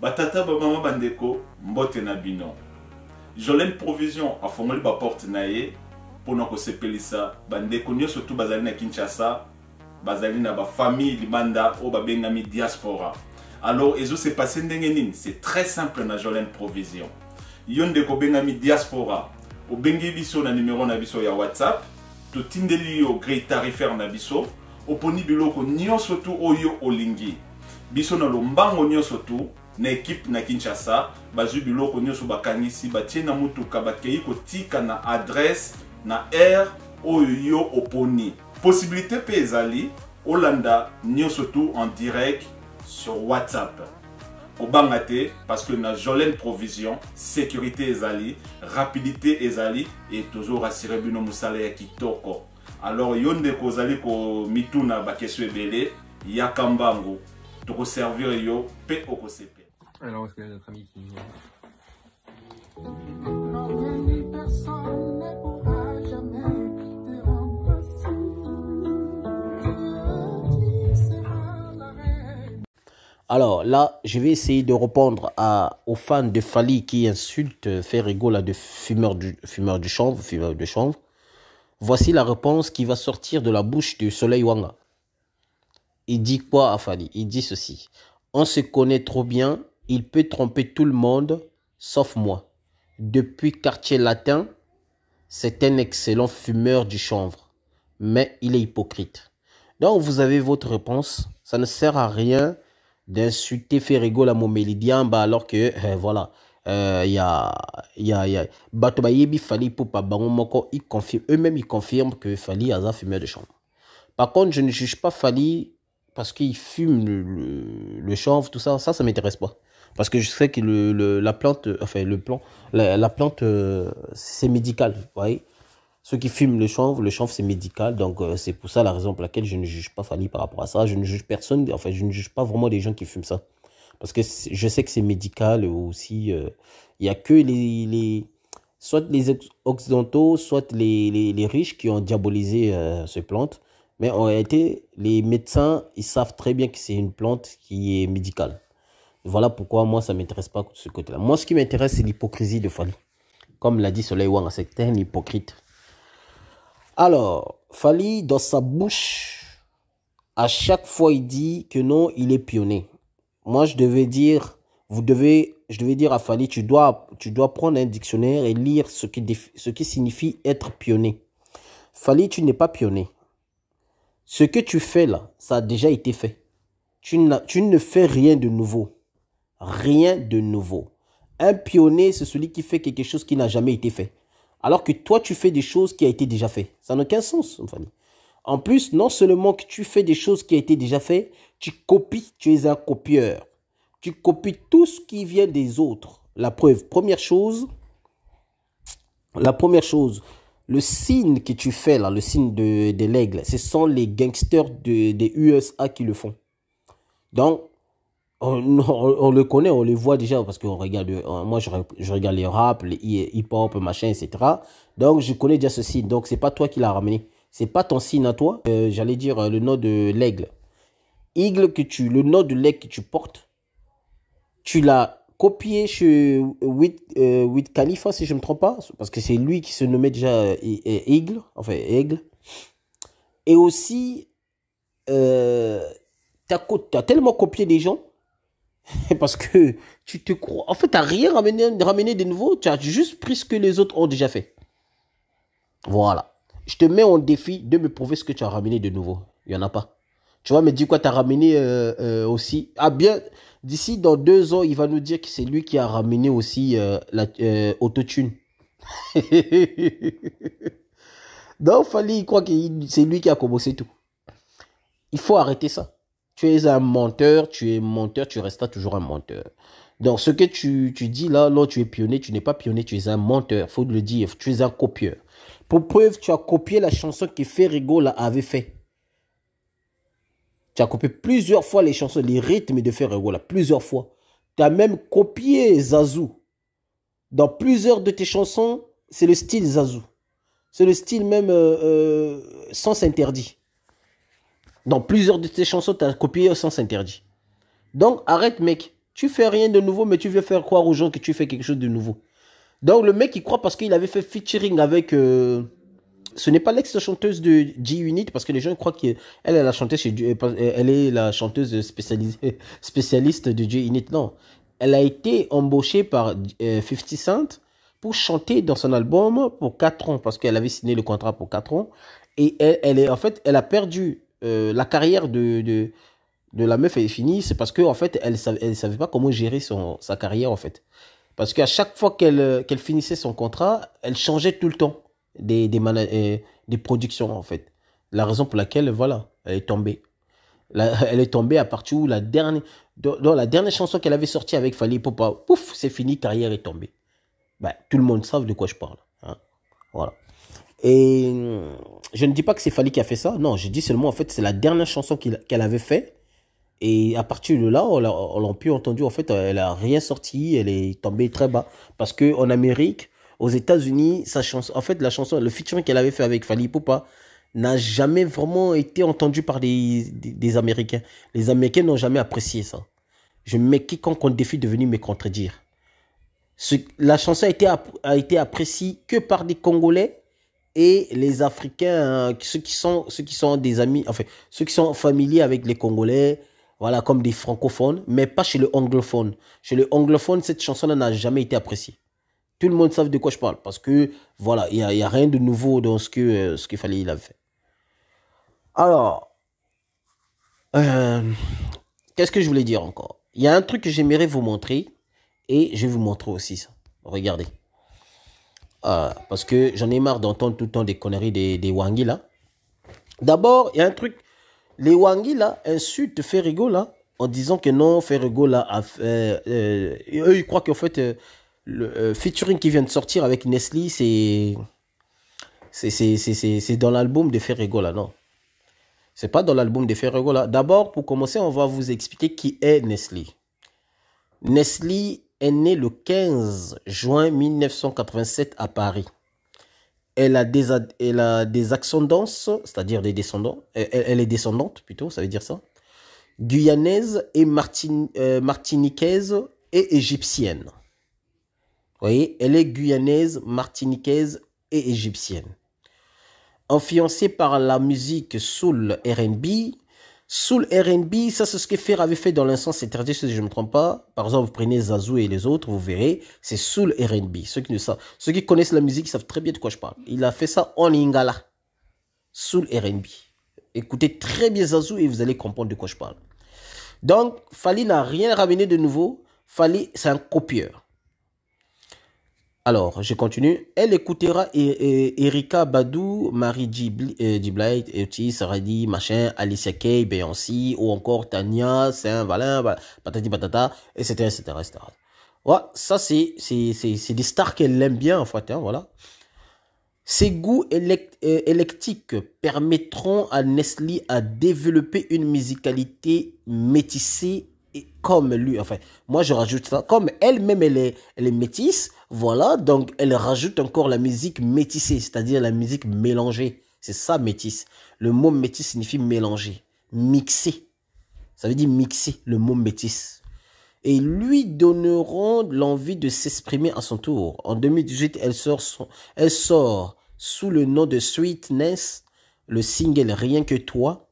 Batata Bamama Bandeko, Mbote Nabino. Jolene Provision a formé la porte naie pour nous sepelisa. Bandeko nyo surtout bazali na Kinshasa, bazali na ba famille libanda ou ba bengami diaspora. Alors, et s'est passé n'engenin, c'est très simple na Jolene Provision. Yonde ko bengami diaspora, au bengi biso na numéro na biso ya WhatsApp, to tindeli yo grille tarifaire na biso, au poni biloko nyo surtout oyo olingi. Biso na lombango nyo surtout na équipe na Kinshasa, bazu biloko nyo so bakangisi batie na mutuka bakei ko tika na adresse na air oyo oponi. Possibilité pe ezali Olanda nyo surtout en direct sur WhatsApp. Obangate parce que na Jolene Provision, sécurité ezali, rapidité ezali et toujours assurer bino musala ya kitoko. Alors yonde ko zali ko mituna ba question ebele yakambango to ko servir yo pe okosepe. Alors est-ce que notre ami qui Alors là, je vais essayer de répondre aux fans de Fally qui insultent Ferrigo là, de fumeur de chanvre. Voici la réponse qui va sortir de la bouche de Soleil Wanga. Il dit quoi à Fally? Il dit ceci. On se connaît trop bien, il peut tromper tout le monde, sauf moi. Depuis Quartier Latin, c'est un excellent fumeur du chanvre, mais il est hypocrite. Donc vous avez votre réponse. Ça ne sert à rien d'insulter Ferrigo la Momélidien alors que voilà Bato Bayebi Fally pour pas Moko ils confirment eux-mêmes, ils confirment que Fally a un fumeur de chanvre. Par contre, je ne juge pas Fally parce qu'il fume le chanvre, tout ça, ça m'intéresse pas. Parce que je sais que la plante, enfin la plante, c'est médical, vous voyez. Ceux qui fument le chanvre c'est médical, donc c'est pour ça la raison pour laquelle je ne juge pas Fally par rapport à ça. Je ne juge personne, enfin je ne juge pas vraiment les gens qui fument ça. Parce que je sais que c'est médical aussi. Il n'y a que soit les occidentaux, soit les riches qui ont diabolisé ces plantes. Mais en réalité, les médecins, ils savent très bien que c'est une plante qui est médicale. Voilà pourquoi moi, ça ne m'intéresse pas de ce côté-là. Moi, ce qui m'intéresse, c'est l'hypocrisie de Fally. Comme l'a dit Soleil Wanga, c'est un hypocrite. Alors, Fally, dans sa bouche, à chaque fois, il dit que non, il est pionnier. Moi, je devais dire à Fally, tu dois prendre un dictionnaire et lire ce qui signifie être pionnier. Fally, tu n'es pas pionnier. Ce que tu fais là, ça a déjà été fait. Tu ne fais rien de nouveau. Rien de nouveau. Un pionnier, c'est celui qui fait quelque chose qui n'a jamais été fait. Alors que toi, tu fais des choses qui ont été déjà faites. Ça n'a aucun sens, Fally. En plus, non seulement que tu fais des choses qui ont été déjà faites, tu copies, tu es un copieur. Tu copies tout ce qui vient des autres. La preuve, première chose, le signe que tu fais là, le signe de l'aigle, ce sont les gangsters des USA qui le font. Donc, on le connaît, on le voit déjà parce qu'on regarde, moi je regarde les rap, les hip-hop, machin, etc. Donc, je connais déjà ce signe. Donc, c'est pas toi qui l'as ramené. C'est pas ton signe à toi. J'allais dire le nom de l'aigle. Le nom de l'aigle que tu portes, tu l'as copié chez Wiz Khalifa, si je ne me trompe pas, parce que c'est lui qui se nommait déjà aigle. Et aussi, tu as tellement copié des gens, parce que tu te crois. En fait, tu n'as rien ramené de nouveau, tu as juste pris ce que les autres ont déjà fait. Voilà. Je te mets en défi de me prouver ce que tu as ramené de nouveau. Il n'y en a pas. Tu vas me dire quoi, tu as ramené aussi. Ah bien, d'ici dans 2 ans, il va nous dire que c'est lui qui a ramené aussi l'autotune. Donc, Fally, il croit que c'est lui qui a commencé tout. Il faut arrêter ça. Tu es un menteur, tu resteras toujours un menteur. Donc, ce que tu dis là, tu es pionnier, tu n'es pas pionnier, tu es un menteur. Il faut le dire, tu es un copieur. Pour preuve, tu as copié la chanson que Ferrigo avait fait. Tu as copié plusieurs fois les chansons, les rythmes de Ferrigo là, plusieurs fois. Tu as même copié Zazou. Dans plusieurs de tes chansons, c'est le style Zazou. C'est le style même Sens Interdit. Dans plusieurs de tes chansons, tu as copié Sens Interdit. Donc, arrête, mec. Tu fais rien de nouveau, mais tu veux faire croire aux gens que tu fais quelque chose de nouveau. Donc le mec, il croit parce qu'il avait fait featuring avec... ce n'est pas l'ex-chanteuse de G-Unit, parce que les gens croient qu'elle elle a chanté chez... Elle est la chanteuse spécialiste de G-Unit. Non. Elle a été embauchée par 50 Cent pour chanter dans son album pour 4 ans, parce qu'elle avait signé le contrat pour 4 ans. Et en fait, elle a perdu la carrière de la meuf est finie, c'est parce qu'en fait, elle savait pas comment gérer sa carrière, en fait. Parce qu'à chaque fois qu'elle finissait son contrat, elle changeait tout le temps des productions, en fait. La raison pour laquelle, voilà, elle est tombée. Elle est tombée à partir où dans la dernière chanson qu'elle avait sortie avec Fally Ipupa, pouf, c'est fini, carrière est tombée. Ben, tout le monde sait de quoi je parle. Hein. Voilà. Et je ne dis pas que c'est Fally qui a fait ça. Non, je dis seulement, en fait, c'est la dernière chanson qu'elle avait fait. Et à partir de là, on l'a pu entendu, en fait, elle a rien sorti, elle est tombée très bas. Parce qu'en Amérique, aux États-Unis, sa chanson, en fait, la chanson, le featuring qu'elle avait fait avec Fally Ipupa n'a jamais vraiment été entendu par des Américains. Les Américains n'ont jamais apprécié ça. Je mets quiconque en défi de venir me contredire. La chanson a été appréciée que par des Congolais et les Africains, ceux qui sont des amis, enfin, ceux qui sont familiers avec les Congolais, voilà, comme des francophones, mais pas chez le anglophone. Chez le anglophone, cette chanson-là n'a jamais été appréciée. Tout le monde sait de quoi je parle, parce que, voilà, il n'y a rien de nouveau dans ce qu'il fallait, il avait fait. Alors, qu'est-ce que je voulais dire encore? Il y a un truc que j'aimerais vous montrer, et je vais vous montrer aussi ça. Regardez. Parce que j'en ai marre d'entendre tout le temps des conneries des Wangi, là. D'abord, il y a un truc... Les Wangi, là, insultent Ferrigo, là, en disant que non, Ferrigo, là, eux, ils croient qu'en fait, le featuring qui vient de sortir avec Nestlé, c'est dans l'album de Ferrigo, là, non. C'est pas dans l'album de Ferrigo, là. D'abord, pour commencer, on va vous expliquer qui est Nestlé. Nestlé est née le 15 juin 1987 à Paris. Elle a des ascendances, c'est-à-dire des descendants. Elle est descendante, plutôt, ça veut dire ça. Guyanaise et martiniquaise et égyptienne. Vous voyez, elle est guyanaise, martiniquaise et égyptienne. Influencée par la musique soul R&B. Soul R&B, ça c'est ce que Fer avait fait dans l'instant interdit, si je ne me trompe pas. Par exemple, vous prenez Zazou et les autres, vous verrez, c'est Soul R&B. Ceux qui connaissent la musique, ils savent très bien de quoi je parle. Il a fait ça en lingala. Soul R&B. Écoutez très bien Zazou et vous allez comprendre de quoi je parle. Donc, Fally n'a rien ramené de nouveau. Fally, c'est un copieur. Alors, je continue. Elle écoutera Erika Badu, Marie J. Blige, Otis, Radi, machin, Alicia Kay, Beyoncé, ou encore Tania, Saint-Valin, patati patata, etc., etc., etc. Ouais, ça, c'est des stars qu'elle aime bien, en fait, hein, voilà. Ces goûts électriques permettront à Nestlé à développer une musicalité métissée et comme lui. Enfin, moi je rajoute ça. Comme elle-même elle est métisse, voilà, donc elle rajoute encore la musique métissée, c'est-à-dire la musique mélangée. C'est ça métisse. Le mot métis signifie mélanger, mixer. Ça veut dire mixer, le mot métis. Et lui donneront l'envie de s'exprimer à son tour. En 2018, elle sort sous le nom de Sweetness, le single Rien que toi.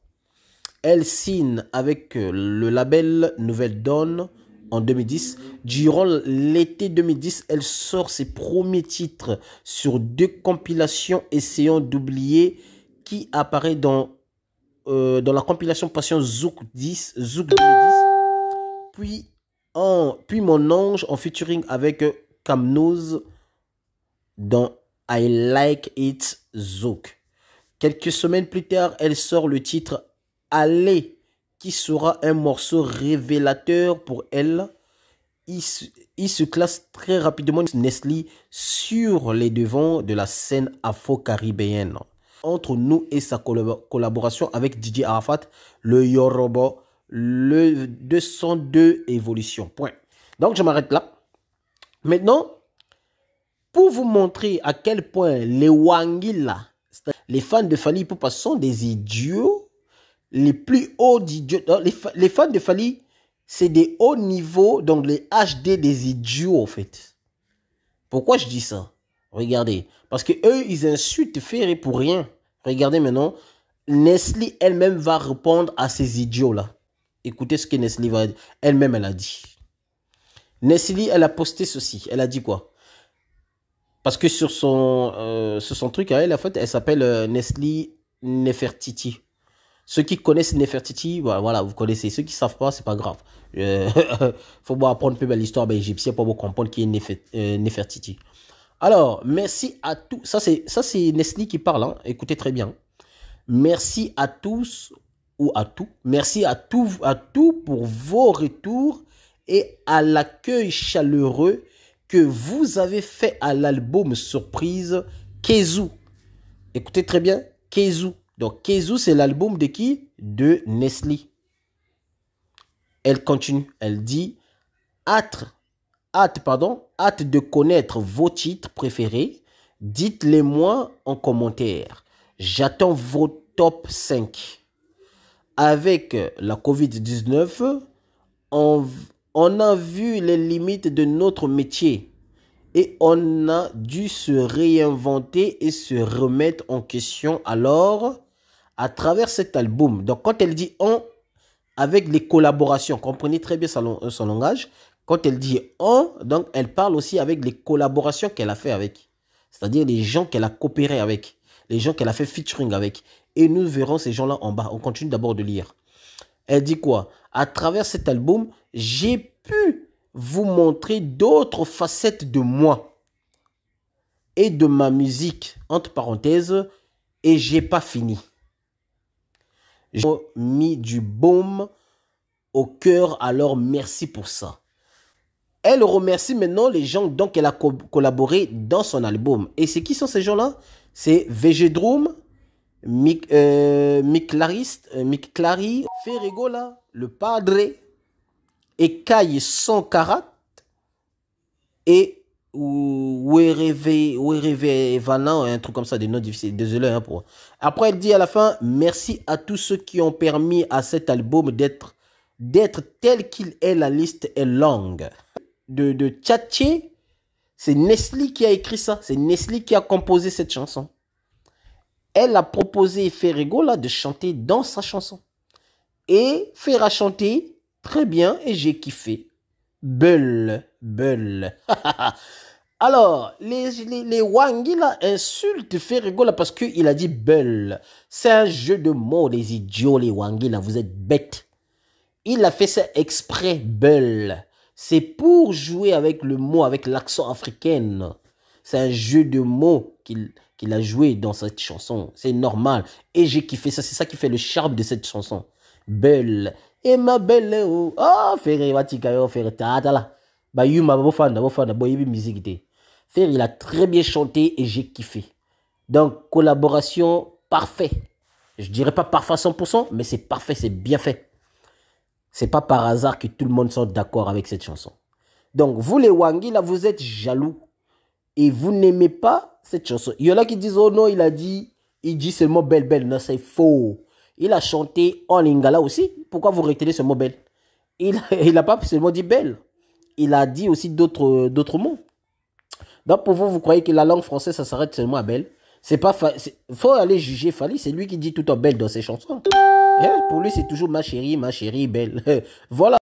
Elle signe avec le label Nouvelle Donne en 2010. Durant l'été 2010, elle sort ses premiers titres sur 2 compilations Essayons d'oublier qui apparaît dans la compilation Passion Zouk 2010. Puis Mon Ange en featuring avec Kamnouz dans I Like It Zouk. Quelques semaines plus tard, elle sort le titre Aller, qui sera un morceau révélateur pour elle. Il se classe très rapidement Nestlé sur les devants de la scène afro-caribéenne. Entre nous et sa collaboration avec DJ Arafat, le Yoruba, le 202 évolution. Point. Donc je m'arrête là. Maintenant, pour vous montrer à quel point les Wangila, les fans de Fally Ipupa sont des idiots, les plus hauts d'idiots. Les fans de Fally, c'est des hauts niveaux, donc les HD des idiots, en fait. Pourquoi je dis ça? Regardez. Parce que eux, ils insultent Ferré pour rien. Regardez maintenant. Nestlé elle-même va répondre à ces idiots-là. Écoutez ce que Nestlé va dire. Elle-même, elle a dit. Nestlé, elle a posté ceci. Elle a dit quoi? Parce que sur son truc, elle, en fait, elle s'appelle Nestlé Nefertiti. Ceux qui connaissent Nefertiti, voilà, vous connaissez. Ceux qui ne savent pas, c'est pas grave. Faut bien apprendre un peu l'histoire égyptienne pour vous comprendre qui est Nefertiti. Alors, merci à tous. Ça, c'est Nestlé qui parle. Hein. Écoutez très bien. Merci à tous ou à tout. Merci à tout pour vos retours et à l'accueil chaleureux que vous avez fait à l'album surprise Kezu. Écoutez très bien, Kezu. Donc, Kezu, c'est l'album de qui? De Nestlé. Elle continue. Elle dit hâte de connaître vos titres préférés. Dites-les-moi en commentaire. J'attends vos top 5. Avec la Covid-19, on a vu les limites de notre métier et on a dû se réinventer et se remettre en question. Alors, à travers cet album, donc quand elle dit on, avec les collaborations, comprenez très bien son langage. Quand elle dit on, donc elle parle aussi avec les collaborations qu'elle a fait avec. C'est-à-dire les gens qu'elle a coopéré avec, les gens qu'elle a fait featuring avec. Et nous verrons ces gens-là en bas. On continue d'abord de lire. Elle dit quoi? À travers cet album, j'ai pu vous montrer d'autres facettes de moi et de ma musique, entre parenthèses, et j'ai pas fini. J'ai mis du baume au cœur, alors merci pour ça. Elle remercie maintenant les gens dont elle a collaboré dans son album. Et c'est qui sont ces gens-là? C'est VG-Droom, Mick Clary, Ferregola, Le Padre, et Kai Sankarat, et Wereve Vanan, un truc comme ça, des noms difficiles. Désolé hein, pour. Après, elle dit à la fin, merci à tous ceux qui ont permis à cet album d'être tel qu'il est. La liste est longue. De Tchatché, c'est Nestlé qui a écrit ça. C'est Nestlé qui a composé cette chanson. Elle a proposé Ferregola de chanter dans sa chanson. Et Fer a chanté très bien et j'ai kiffé. Bull. Alors, les Wangi là insultent Ferregola parce qu'il a dit Bull. C'est un jeu de mots, les idiots, les Wangi là, vous êtes bêtes. Il a fait ça exprès, Bull. C'est pour jouer avec le mot, avec l'accent africain. C'est un jeu de mots qu'il a joué dans cette chanson. C'est normal. Et j'ai kiffé ça. C'est ça qui fait le charme de cette chanson. Belle. Et ma belle. Oh, Ferré, Watika, Ferré, Tata. Bah, Yuma, Bofanda, Boyebi, musique. Ferré, il a très bien chanté et j'ai kiffé. Donc, collaboration parfait. Je dirais pas parfait à 100%, mais c'est parfait, c'est bien fait. C'est pas par hasard que tout le monde soit d'accord avec cette chanson. Donc, vous les Wangi, là, vous êtes jaloux. Et vous n'aimez pas cette chanson. Il y en a qui disent, oh non, il dit seulement belle. Non, c'est faux. Il a chanté en lingala aussi. Pourquoi vous retenez ce mot belle? Il n'a pas seulement dit belle. Il a dit aussi d'autres mots. Donc, pour vous, vous croyez que la langue française, ça s'arrête seulement à belle? C'est pas faut aller juger Fally, c'est lui qui dit tout en belle dans ses chansons. Et pour lui, c'est toujours ma chérie, belle. Voilà.